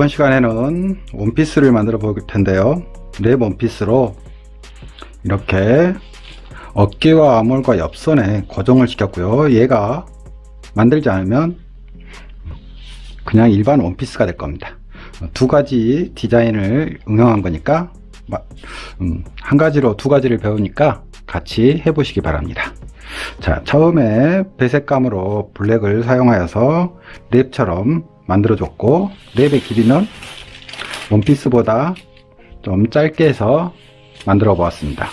이번 시간에는 원피스를 만들어 볼 텐데요. 랩 원피스로 이렇게 어깨와 아몰과 옆선에 고정을 시켰고요. 얘가 만들지 않으면 그냥 일반 원피스가 될 겁니다. 두 가지 디자인을 응용한 거니까 한 가지로 두 가지를 배우니까 같이 해보시기 바랍니다. 자, 처음에 배색감으로 블랙을 사용하여서 랩처럼 만들어 줬고, 랩의 길이는 원피스보다 좀 짧게 해서 만들어 보았습니다.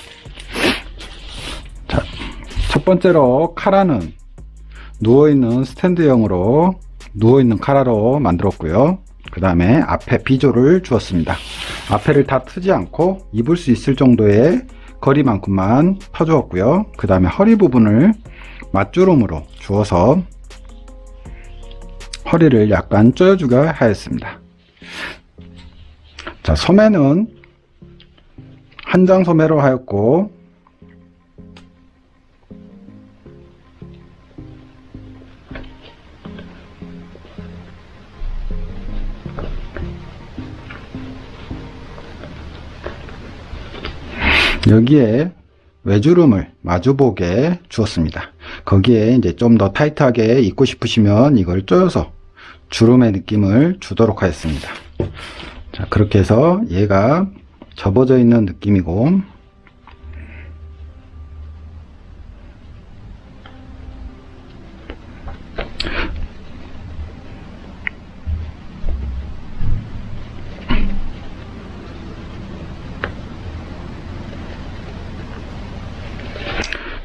자, 첫 번째로 카라는 누워있는 스탠드형으로 누워있는 카라로 만들었고요. 그 다음에 앞에 비조를 주었습니다. 앞에를 다 트지 않고 입을 수 있을 정도의 거리만큼만 터주었고요. 그 다음에 허리 부분을 맞주름으로 주어서 허리를 약간 조여주게 하였습니다. 자, 소매는 한장 소매로 하였고, 여기에 외주름을 마주보게 주었습니다. 거기에 이제 좀 더 타이트하게 입고 싶으시면 이걸 조여서 주름의 느낌을 주도록 하였습니다. 자, 그렇게 해서 얘가 접어져 있는 느낌이고,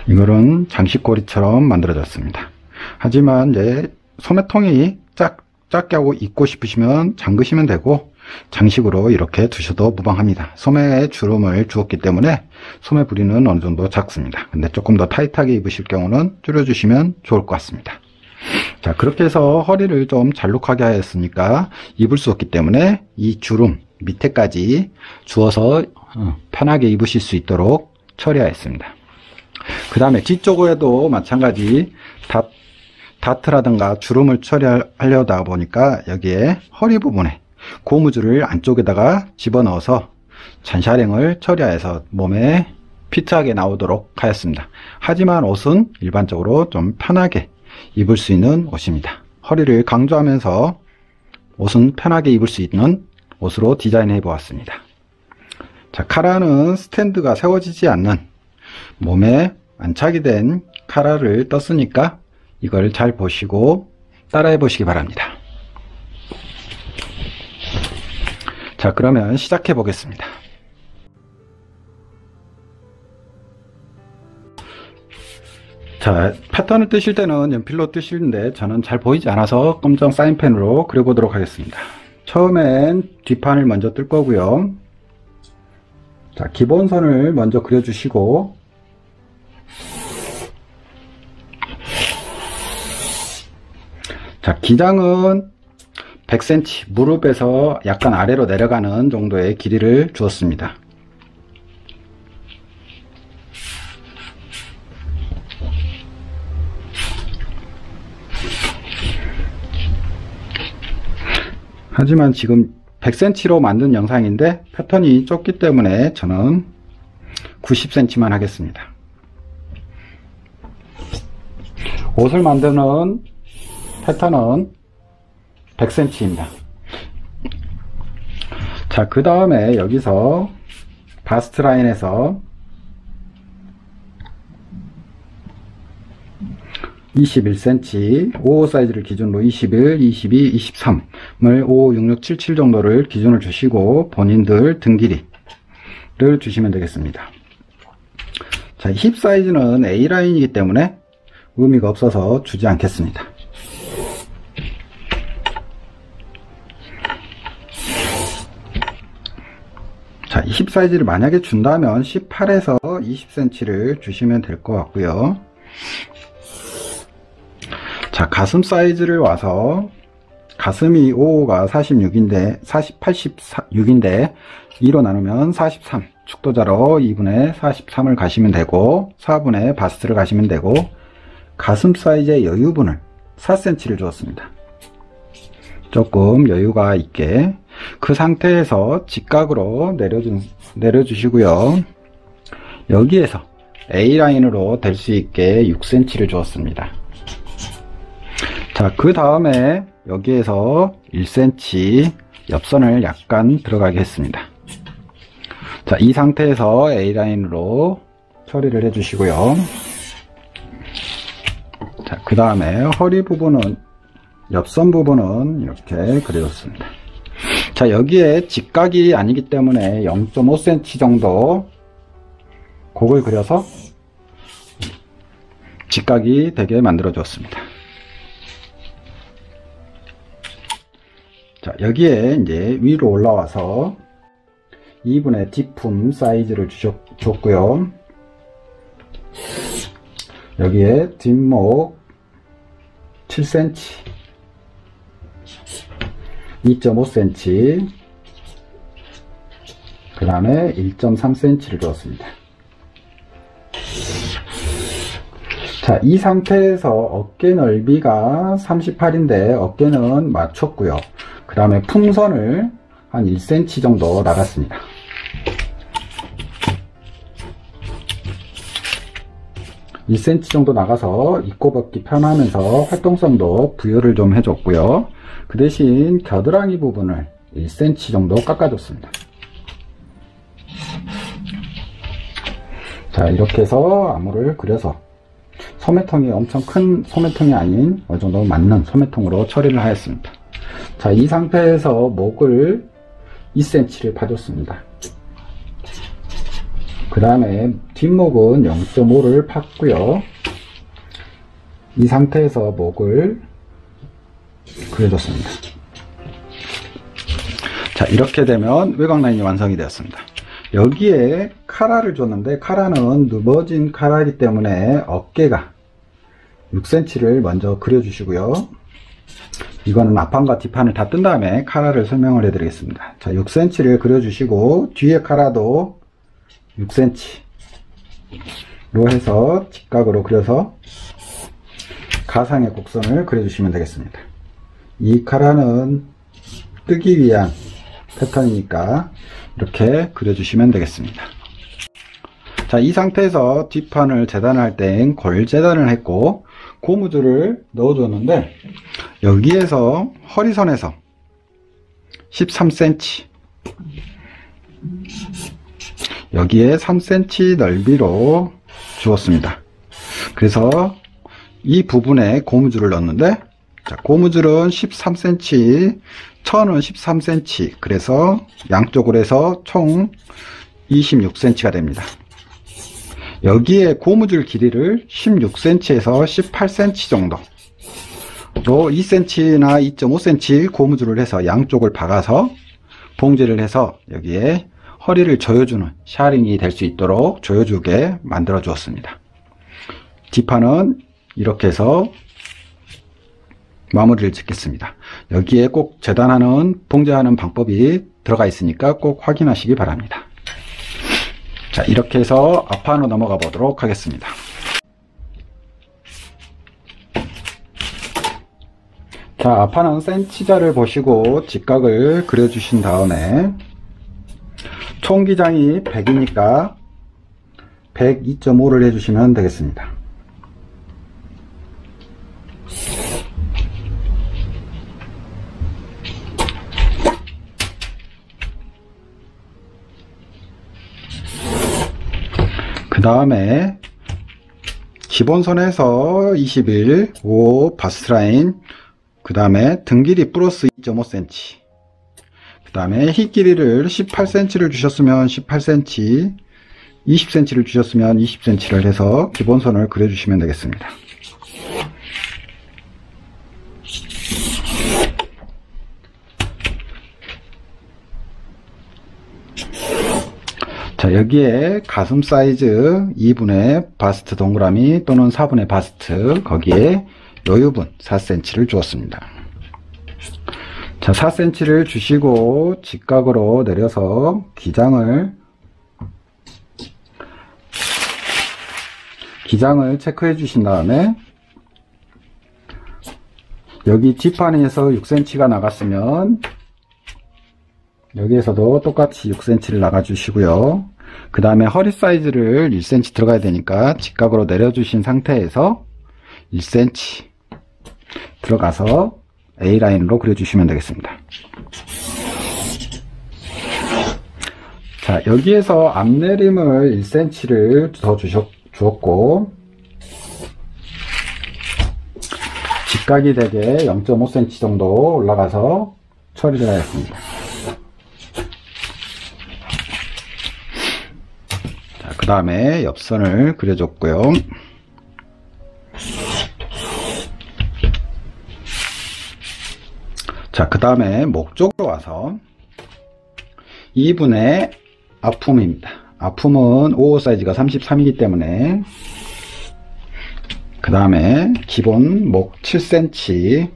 이거는 장식고리처럼 만들어졌습니다. 하지만 이제 소매통이 작게 하고 입고 싶으시면 잠그시면 되고, 장식으로 이렇게 두셔도 무방합니다. 소매에 주름을 주었기 때문에 소매 부리는 어느 정도 작습니다. 근데 조금 더 타이트하게 입으실 경우는 줄여주시면 좋을 것 같습니다. 자, 그렇게 해서 허리를 좀 잘록하게 하였으니까 입을 수 없기 때문에 이 주름 밑에까지 주어서 편하게 입으실 수 있도록 처리하였습니다. 그 다음에 뒤쪽에도 마찬가지 다트라든가 주름을 처리하려다 보니까 여기에 허리 부분에 고무줄을 안쪽에다가 집어넣어서 잔샤링을 처리해서 몸에 피트하게 나오도록 하였습니다. 하지만 옷은 일반적으로 좀 편하게 입을 수 있는 옷입니다. 허리를 강조하면서 옷은 편하게 입을 수 있는 옷으로 디자인해 보았습니다. 자, 카라는 스탠드가 세워지지 않는 몸에 안착이 된 카라를 떴으니까 이걸 잘 보시고 따라해 보시기 바랍니다. 자, 그러면 시작해 보겠습니다. 자, 패턴을 뜨실 때는 연필로 뜨시는데 저는 잘 보이지 않아서 검정 사인펜으로 그려보도록 하겠습니다. 처음엔 뒷판을 먼저 뜰 거고요. 자, 기본선을 먼저 그려주시고, 자, 기장은 100cm, 무릎에서 약간 아래로 내려가는 정도의 길이를 주었습니다. 하지만 지금 100cm로 만든 영상인데 패턴이 좁기 때문에 저는 90cm만 하겠습니다. 옷을 만드는 패턴은 100cm입니다. 자, 그 다음에 여기서 바스트 라인에서 21cm, 55 사이즈를 기준으로 21, 22, 23을 55, 66, 77 정도를 기준을 주시고 본인들 등 길이를 주시면 되겠습니다. 자, 힙 사이즈는 A라인이기 때문에 의미가 없어서 주지 않겠습니다. 자, 힙 사이즈를 만약에 준다면 18에서 20cm를 주시면 될 것 같고요. 자, 가슴 사이즈를 와서 가슴이 55가 86인데 2로 나누면 43, 축도자로 2분의 43을 가시면 되고 4분의 바스트를 가시면 되고, 가슴 사이즈의 여유분을 4cm를 주었습니다. 조금 여유가 있게 그 상태에서 직각으로 내려주시고요. 여기에서 A라인으로 될 수 있게 6cm를 주었습니다. 자, 그 다음에 여기에서 1cm 옆선을 약간 들어가게 했습니다. 자, 이 상태에서 A라인으로 처리를 해주시고요. 자, 그 다음에 허리 부분은, 옆선 부분은 이렇게 그려줬습니다. 자, 여기에 직각이 아니기 때문에 0.5cm 정도 곡을 그려서 직각이 되게 만들어 주었습니다. 자, 여기에 이제 위로 올라와서 2분의 뒷품 사이즈를 줬고요. 여기에 뒷목 7cm, 2.5cm, 그 다음에 1.3cm를 주었습니다. 자, 이 상태에서 어깨 넓이가 38인데 어깨는 맞췄고요. 그 다음에 품선을 한 1cm 정도 나갔습니다. (1cm) 정도 나가서 입고 벗기 편하면서 활동성도 부여를 좀 해줬고요. 그 대신 겨드랑이 부분을 1cm 정도 깎아줬습니다. 자, 이렇게 해서 암호를 그려서 소매통이 엄청 큰 소매통이 아닌 어느 정도 맞는 소매통으로 처리를 하였습니다. 자, 이 상태에서 목을 2cm를 파줬습니다. 그 다음에 뒷목은 0.5를 팠고요. 이 상태에서 목을 그려줬습니다. 자, 이렇게 되면 외곽 라인이 완성이 되었습니다. 여기에 카라를 줬는데 카라는 누버진 카라이기 때문에 어깨가 6cm를 먼저 그려주시고요. 이거는 앞판과 뒷판을 다 뜬 다음에 카라를 설명을 해드리겠습니다. 자, 6cm를 그려주시고 뒤에 카라도 6cm로 해서 직각으로 그려서 가상의 곡선을 그려주시면 되겠습니다. 이 카라는 뜨기 위한 패턴이니까 이렇게 그려주시면 되겠습니다. 자, 이 상태에서 뒷판을 재단할 땐 골 재단을 했고 고무줄을 넣어줬는데 여기에서 허리선에서 13cm, 여기에 3cm 넓이로 주었습니다. 그래서 이 부분에 고무줄을 넣었는데, 자, 고무줄은 13cm, 천은 13cm, 그래서 양쪽으로 해서 총 26cm가 됩니다. 여기에 고무줄 길이를 16cm에서 18cm 정도로 2cm나 2.5cm 고무줄을 해서 양쪽을 박아서 봉제를 해서 여기에 허리를 조여주는 샤링이 될 수 있도록 조여주게 만들어 주었습니다. 뒷판은 이렇게 해서 마무리를 짓겠습니다. 여기에 꼭 재단하는, 봉제하는 방법이 들어가 있으니까 꼭 확인하시기 바랍니다. 자, 이렇게 해서 앞판으로 넘어가 보도록 하겠습니다. 자, 앞판은 센치자를 보시고 직각을 그려주신 다음에 총 기장이 100이니까 102.5를 해주시면 되겠습니다. 그 다음에 기본선에서 21, 5 바스트라인, 그 다음에 등 길이 플러스 2.5cm, 그 다음에 힙 길이를 18cm를 주셨으면 18cm, 20cm를 주셨으면 20cm를 해서 기본선을 그려주시면 되겠습니다. 자, 여기에 가슴 사이즈 2분의 바스트 동그라미 또는 4분의 바스트, 거기에 여유분 4cm를 주었습니다. 자, 4cm를 주시고 직각으로 내려서 기장을 체크해 주신 다음에 여기 뒷판에서 6cm가 나갔으면 여기에서도 똑같이 6cm를 나가주시고요. 그 다음에 허리 사이즈를 1cm 들어가야 되니까 직각으로 내려주신 상태에서 1cm 들어가서 A라인으로 그려주시면 되겠습니다. 자, 여기에서 앞내림을 1cm를 더 주었고 직각이 되게 0.5cm 정도 올라가서 처리를 하였습니다. 그 다음에 옆선을 그려줬고요. 자, 그 다음에 목 쪽으로 와서 2분의 아픔입니다. 아픔은 55 사이즈가 33이기 때문에 그 다음에 기본 목 7cm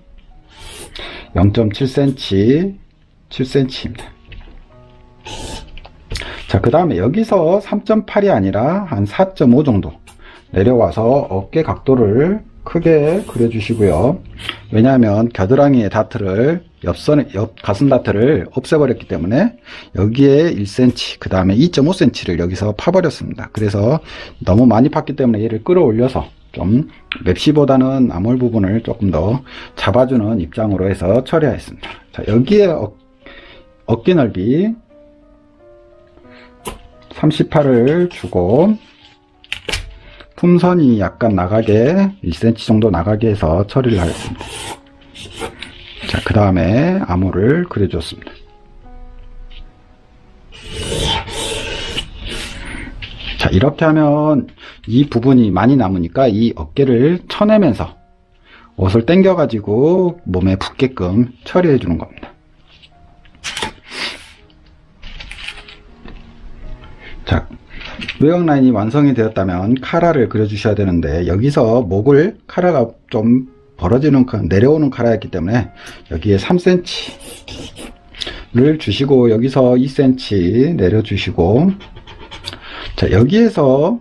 0.7cm 7cm입니다. 자, 그 다음에 여기서 3.8이 아니라 한 4.5 정도 내려와서 어깨 각도를 크게 그려주시고요. 왜냐하면 겨드랑이의 다트를 옆 가슴 다트를 없애버렸기 때문에 여기에 1cm 그 다음에 2.5cm를 여기서 파버렸습니다. 그래서 너무 많이 팠기 때문에 얘를 끌어올려서 좀 맵시보다는 암홀 부분을 조금 더 잡아주는 입장으로 해서 처리하였습니다. 자, 여기에 어깨 넓이 38을 주고 품선이 약간 나가게 1cm 정도 나가게 해서 처리를 하겠습니다. 자, 그 다음에 암호를 그려줬습니다. 자, 이렇게 하면 이 부분이 많이 남으니까 이 어깨를 쳐내면서 옷을 당겨 가지고 몸에 붙게끔 처리해 주는 겁니다. 자, 외곽 라인이 완성이 되었다면 카라를 그려주셔야 되는데 여기서 목을 카라가 좀 벌어지는 내려오는 카라였기 때문에 여기에 3cm를 주시고 여기서 2cm 내려주시고 자, 여기에서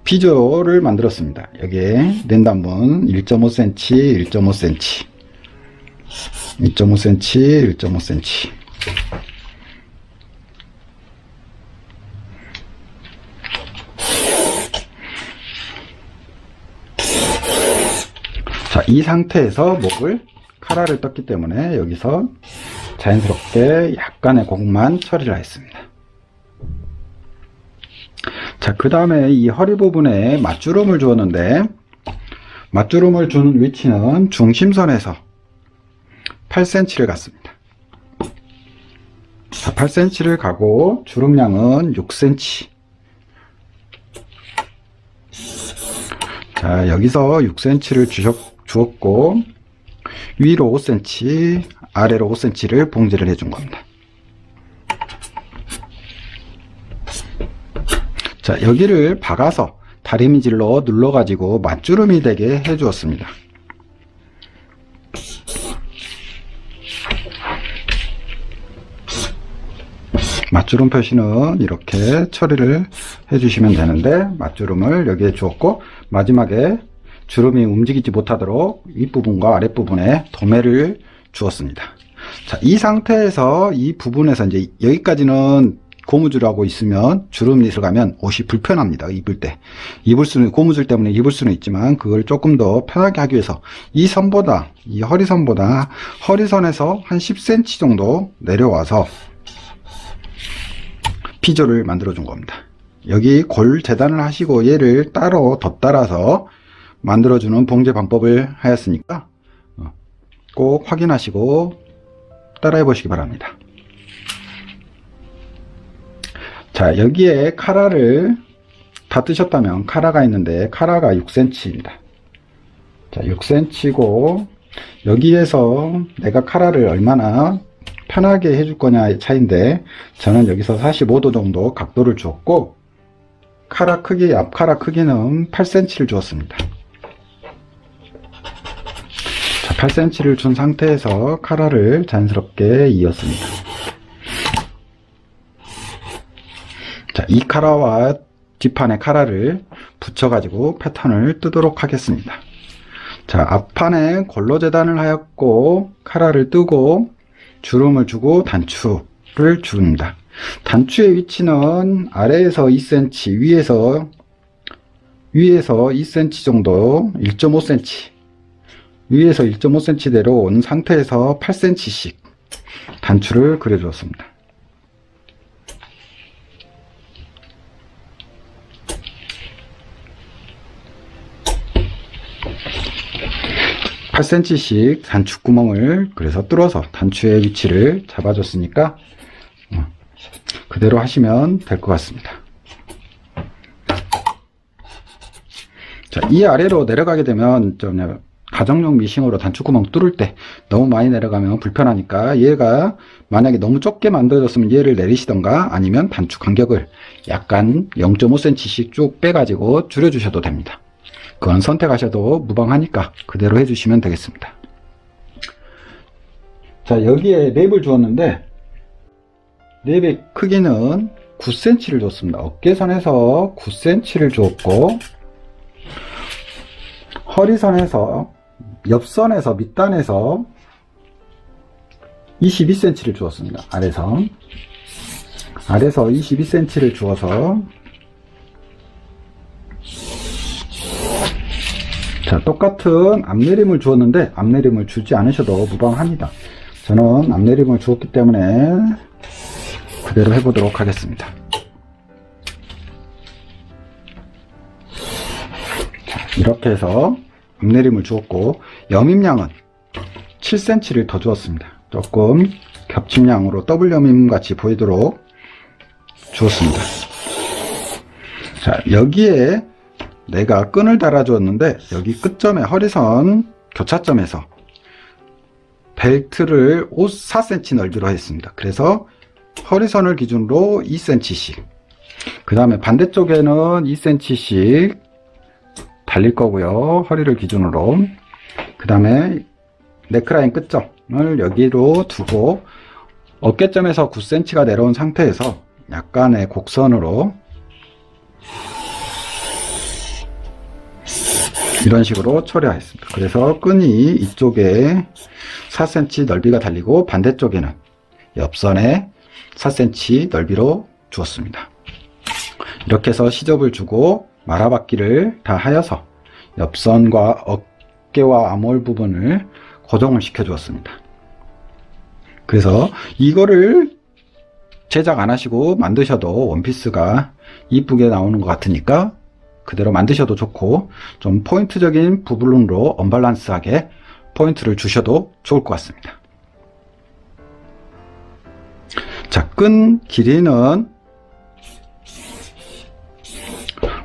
비조를 만들었습니다. 여기에 랜단문 1.5cm 1.5cm 2.5cm 1.5cm 자, 이 상태에서 목을 카라를 떴기 때문에 여기서 자연스럽게 약간의 곡만 처리를 했습니다. 자, 그 다음에 이 허리 부분에 맞주름을 주었는데 맞주름을 준 위치는 중심선에서 8cm를 갔습니다. 자, 8cm를 가고 주름량은 6cm. 자, 여기서 6cm를 주었고 위로 5cm 아래로 5cm를 봉제를 해준 겁니다. 자, 여기를 박아서 다리미질로 눌러 가지고 맞주름이 되게 해 주었습니다. 맞주름 표시는 이렇게 처리를 해 주시면 되는데 맞주름을 여기에 주었고 마지막에 주름이 움직이지 못하도록 윗부분과 아랫부분에 도매를 주었습니다. 자, 이 상태에서 이 부분에서 이제 여기까지는 고무줄하고 있으면 주름이 들어가면 옷이 불편합니다. 입을 때 고무줄 때문에 입을 수는 있지만 그걸 조금 더 편하게 하기 위해서 이 선보다 이 허리선보다 허리선에서 한 10cm 정도 내려와서 피조를 만들어 준 겁니다. 여기 골 재단을 하시고 얘를 따로 덧따라서 만들어주는 봉제 방법을 하였으니까 꼭 확인하시고 따라해 보시기 바랍니다. 자, 여기에 카라를 다 뜨셨다면 카라가 있는데 카라가 6cm입니다. 자, 6cm고 여기에서 내가 카라를 얼마나 편하게 해줄 거냐의 차이인데 저는 여기서 45도 정도 각도를 주었고 카라 크기, 앞 카라 크기는 8cm를 주었습니다. 자, 8cm를 준 상태에서 카라를 자연스럽게 이었습니다. 자, 이 카라와 뒷판에 카라를 붙여 가지고 패턴을 뜨도록 하겠습니다. 자, 앞판에 골로 재단을 하였고 카라를 뜨고 주름을 주고 단추를 줍니다. 단추의 위치는 아래에서 2cm, 위에서 2cm 정도, 1.5cm, 위에서 1.5cm 내려온 상태에서 8cm씩 단추를 그려주었습니다. (8cm씩) 단추구멍을 그래서 뚫어서 단추의 위치를 잡아줬으니까 그대로 하시면 될 것 같습니다. 자, 이 아래로 내려가게 되면 좀 가정용 미싱으로 단추구멍 뚫을 때 너무 많이 내려가면 불편하니까, 얘가 만약에 너무 좁게 만들어졌으면 얘를 내리시던가 아니면 단추 간격을 약간 0.5cm씩 쭉 빼가지고 줄여주셔도 됩니다. 그건 선택하셔도 무방하니까 그대로 해주시면 되겠습니다. 자, 여기에 랩을 주었는데 랩의 크기는 9cm를 줬습니다. 어깨선에서 9cm를 주었고, 허리선에서 옆선에서 밑단에서 22cm를 주었습니다. 아래서 22cm를 주어서, 자, 똑같은 앞내림을 주었는데 앞내림을 주지 않으셔도 무방합니다. 저는 앞내림을 주었기 때문에 그대로 해보도록 하겠습니다. 자, 이렇게 해서 앞내림을 주었고, 여밈량은 7cm를 더 주었습니다. 조금 겹침량으로 더블 여밈 같이 보이도록 주었습니다. 자, 여기에 내가 끈을 달아 주었는데, 여기 끝점에 허리선 교차점에서 벨트를 4cm 넓이로 했습니다. 그래서 허리선을 기준으로 2cm씩, 그 다음에 반대쪽에는 2cm씩 달릴 거고요. 허리를 기준으로. 그 다음에 네크라인 끝점을 여기로 두고 어깨점에서 9cm가 내려온 상태에서 약간의 곡선으로 이런 식으로 처리하였습니다. 그래서 끈이 이쪽에 4cm 넓이가 달리고 반대쪽에는 옆선에 4cm 넓이로 주었습니다. 이렇게 해서 시접을 주고 말아받기를 다 하여서 옆선과 어깨와 암홀 부분을 고정을 시켜 주었습니다. 그래서 이거를 제작 안 하시고 만드셔도 원피스가 이쁘게 나오는 것 같으니까 그대로 만드셔도 좋고, 좀 포인트적인 부분으로 언밸런스하게 포인트를 주셔도 좋을 것 같습니다. 자, 끈 길이는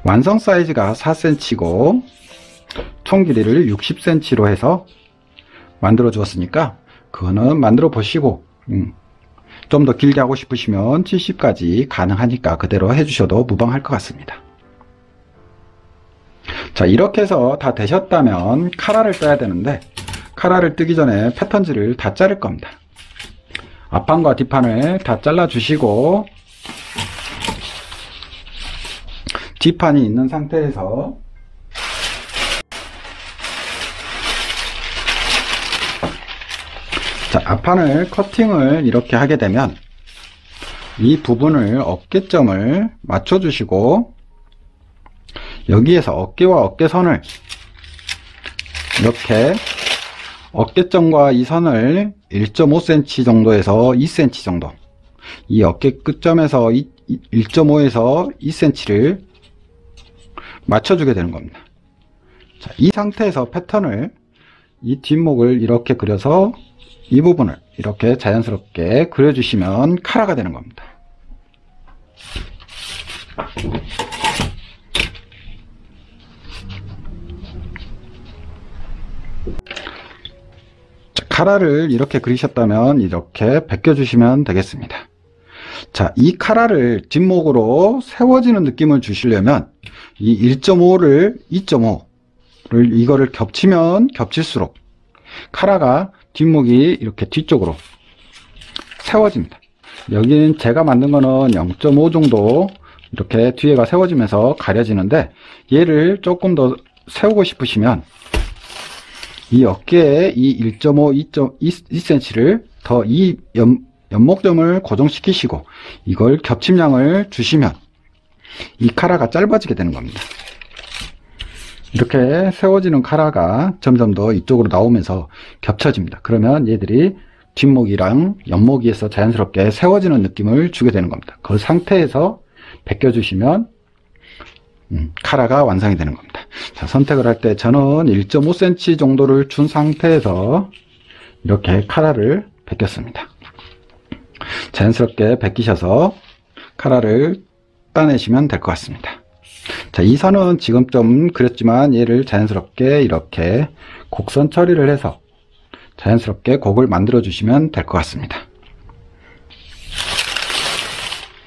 완성 사이즈가 4cm고 총 길이를 60cm로 해서 만들어 주었으니까 그거는 만들어 보시고 좀 더 길게 하고 싶으시면 70까지 가능하니까 그대로 해주셔도 무방할 것 같습니다. 자, 이렇게 해서 다 되셨다면 카라를 떠야 되는데, 카라를 뜨기 전에 패턴지를 다 자를 겁니다. 앞판과 뒷판을 다 잘라 주시고, 뒷판이 있는 상태에서 자, 앞판을 커팅을 이렇게 하게 되면 이 부분을 어깨점을 맞춰 주시고, 여기에서 어깨와 어깨선을 이렇게 어깨점과 이 선을 1.5cm 정도에서 2cm 정도, 이 어깨 끝점에서 1.5에서 2cm를 맞춰주게 되는 겁니다. 자, 이 상태에서 패턴을, 이 뒷목을 이렇게 그려서 이 부분을 이렇게 자연스럽게 그려주시면 카라가 되는 겁니다. 자, 카라를 이렇게 그리셨다면 이렇게 벗겨주시면 되겠습니다. 자, 이 카라를 뒷목으로 세워지는 느낌을 주시려면 이 1.5를 2.5를 이거를 겹치면 겹칠수록 카라가 뒷목이 이렇게 뒤쪽으로 세워집니다. 여기는 제가 만든 거는 0.5 정도 이렇게 뒤에가 세워지면서 가려지는데, 얘를 조금 더 세우고 싶으시면 이 어깨에 이 1.5, 2cm를 더 이 연목점을 고정시키시고 이걸 겹침량을 주시면 이 카라가 짧아지게 되는 겁니다. 이렇게 세워지는 카라가 점점 더 이쪽으로 나오면서 겹쳐집니다. 그러면 얘들이 뒷목이랑 옆목에서 자연스럽게 세워지는 느낌을 주게 되는 겁니다. 그 상태에서 벗겨주시면 카라가 완성이 되는 겁니다. 자, 선택을 할 때 저는 1.5cm 정도를 준 상태에서 이렇게 카라를 벗겼습니다. 자연스럽게 벗기셔서 카라를 따내시면 될 것 같습니다. 자, 이 선은 지금 좀 그렸지만 얘를 자연스럽게 이렇게 곡선 처리를 해서 자연스럽게 곡을 만들어 주시면 될 것 같습니다.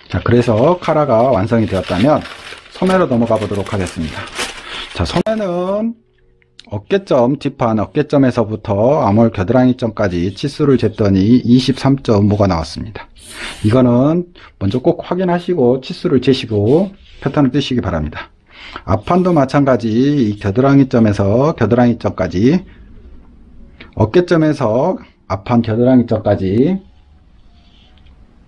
자, 그래서 카라가 완성이 되었다면 소매로 넘어가 보도록 하겠습니다. 자, 소매는 어깨점, 뒷판 어깨점에서부터 암홀 겨드랑이 점까지 치수를 쟀더니 23.5가 나왔습니다. 이거는 먼저 꼭 확인하시고 치수를 재시고 패턴을 뜨시기 바랍니다. 앞판도 마찬가지 이 겨드랑이 점에서 겨드랑이 점까지 어깨점에서 앞판 겨드랑이 점까지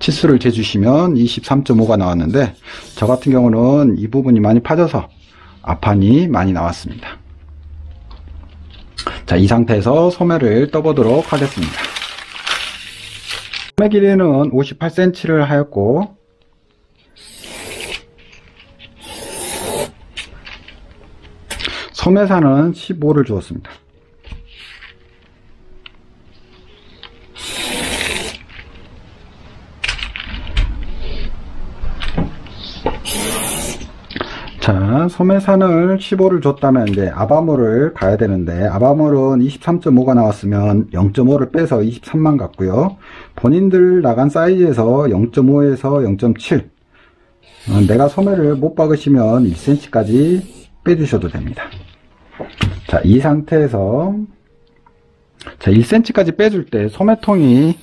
치수를 재주시면 23.5가 나왔는데 저 같은 경우는 이 부분이 많이 파져서 앞판이 많이 나왔습니다. 자, 이 상태에서 소매를 떠보도록 하겠습니다. 소매 길이는 58cm를 하였고 소매산은 15를 주었습니다. 자, 소매산을 15를 줬다면 이제 아바물을 가야 되는데 아바물은 23.5가 나왔으면 0.5를 빼서 23만 같고요. 본인들 나간 사이즈에서 0.5에서 0.7 내가 소매를 못 박으시면 1cm까지 빼주셔도 됩니다. 자, 이 상태에서 자, 1cm까지 빼줄 때 소매통이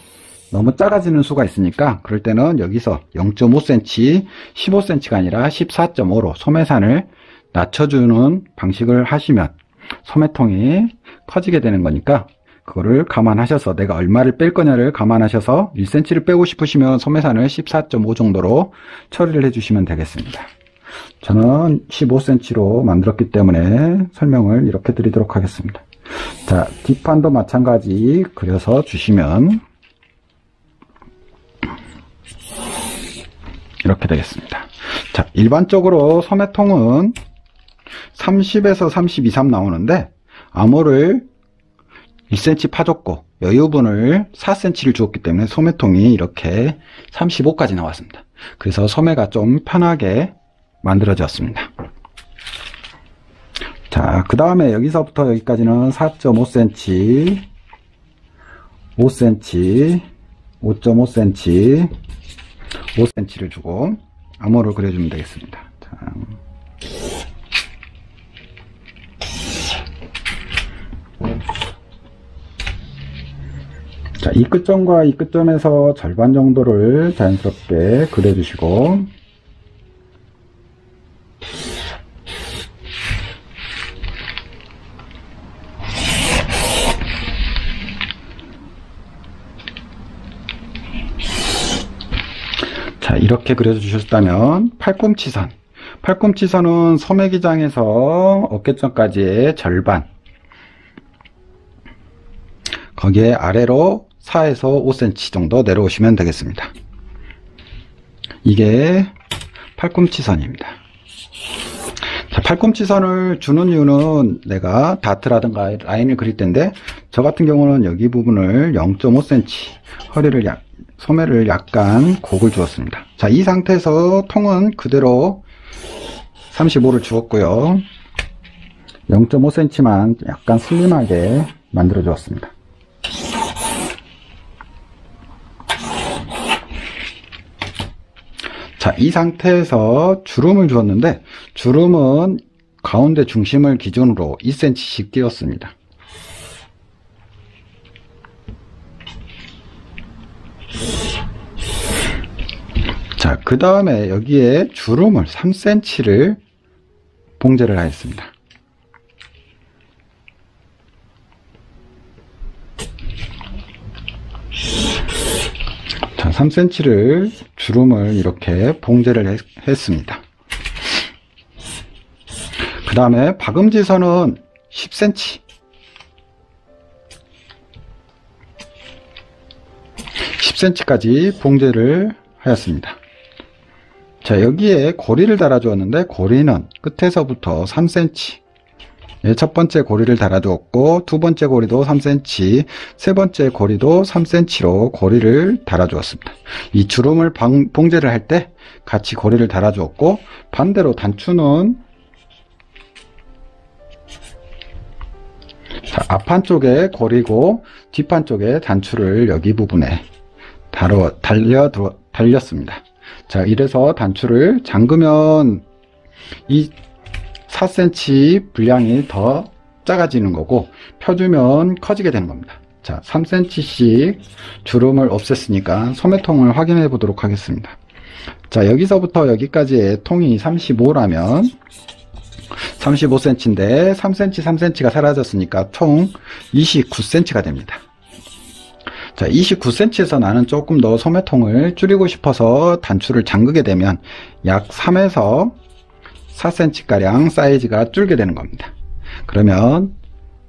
너무 작아지는 수가 있으니까 그럴 때는 여기서 0.5cm, 15cm가 아니라 14.5로 소매산을 낮춰주는 방식을 하시면 소매통이 커지게 되는 거니까 그거를 감안하셔서 내가 얼마를 뺄 거냐를 감안하셔서 1cm를 빼고 싶으시면 소매산을 14.5 정도로 처리를 해주시면 되겠습니다. 저는 15cm로 만들었기 때문에 설명을 이렇게 드리도록 하겠습니다. 자, 뒷판도 마찬가지 그려서 주시면 이렇게 되겠습니다. 자, 일반적으로 소매통은 30에서 32, 3 나오는데 암홀을 1cm 파줬고 여유분을 4cm를 주었기 때문에 소매통이 이렇게 35까지 나왔습니다. 그래서 소매가 좀 편하게 만들어졌습니다. 자, 그 다음에 여기서부터 여기까지는 4.5cm, 5cm, 5.5cm, 5cm를 주고 암홀을 그려주면 되겠습니다. 자, 이 끝점과 이 끝점에서 절반 정도를 자연스럽게 그려주시고 자, 이렇게 그려주셨다면 팔꿈치선, 팔꿈치선은 소매기장에서 어깨점까지의 절반, 거기에 아래로 4에서 5cm 정도 내려오시면 되겠습니다. 이게 팔꿈치선입니다. 자, 팔꿈치선을 주는 이유는 내가 다트라든가 라인을 그릴 텐데 저 같은 경우는 여기 부분을 0.5cm 허리를 소매를 약간 곡을 주었습니다. 자, 이 상태에서 통은 그대로 35를 주었고요. 0.5cm만 약간 슬림하게 만들어 주었습니다. 자, 이 상태에서 주름을 주었는데 주름은 가운데 중심을 기준으로 2cm씩 띄웠습니다. 자, 그 다음에 여기에 주름을 3cm를 봉제를 하였습니다. 3cm를 주름을 이렇게 봉제를 했습니다. 그 다음에 박음지선은 10cm, 10cm까지 봉제를 하였습니다. 자, 여기에 고리를 달아 주었는데 고리는 끝에서부터 3cm, 첫 번째 고리를 달아 주었고 두 번째 고리도 3cm, 세 번째 고리도 3cm로 고리를 달아 주었습니다. 이 주름을 봉제를 할 때 같이 고리를 달아 주었고, 반대로 단추는 앞판 쪽에 고리고 뒷판 쪽에 단추를 여기 부분에 달렸습니다. 자, 이래서 단추를 잠그면 이 4cm 분량이 더 작아지는 거고 펴주면 커지게 되는 겁니다. 자, 3cm씩 주름을 없앴으니까 소매통을 확인해 보도록 하겠습니다. 자, 여기서부터 여기까지의 통이 35라면 35cm인데 3cm, 3cm가 사라졌으니까 총 29cm가 됩니다. 자, 29cm에서 나는 조금 더 소매통을 줄이고 싶어서 단추를 잠그게 되면 약 3에서 4cm가량 사이즈가 줄게 되는 겁니다. 그러면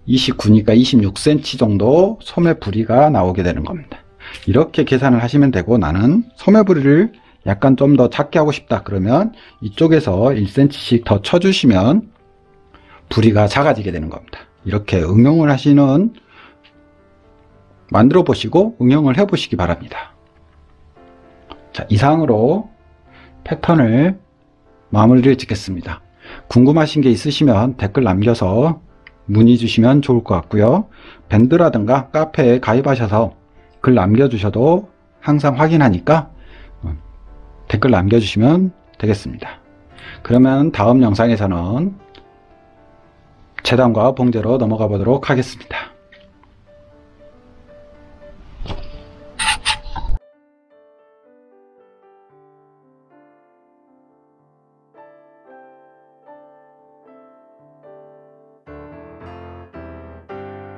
29니까 26cm 정도 소매 부리가 나오게 되는 겁니다. 이렇게 계산을 하시면 되고, 나는 소매 부리를 약간 좀 더 작게 하고 싶다 그러면 이쪽에서 1cm씩 더 쳐주시면 부리가 작아지게 되는 겁니다. 이렇게 응용을 하시는, 만들어 보시고 응용을 해 보시기 바랍니다. 자, 이상으로 패턴을 마무리를 짓겠습니다. 궁금하신 게 있으시면 댓글 남겨서 문의 주시면 좋을 것 같고요. 밴드라든가 카페에 가입하셔서 글 남겨주셔도 항상 확인하니까 댓글 남겨주시면 되겠습니다. 그러면 다음 영상에서는 재단과 봉제로 넘어가 보도록 하겠습니다.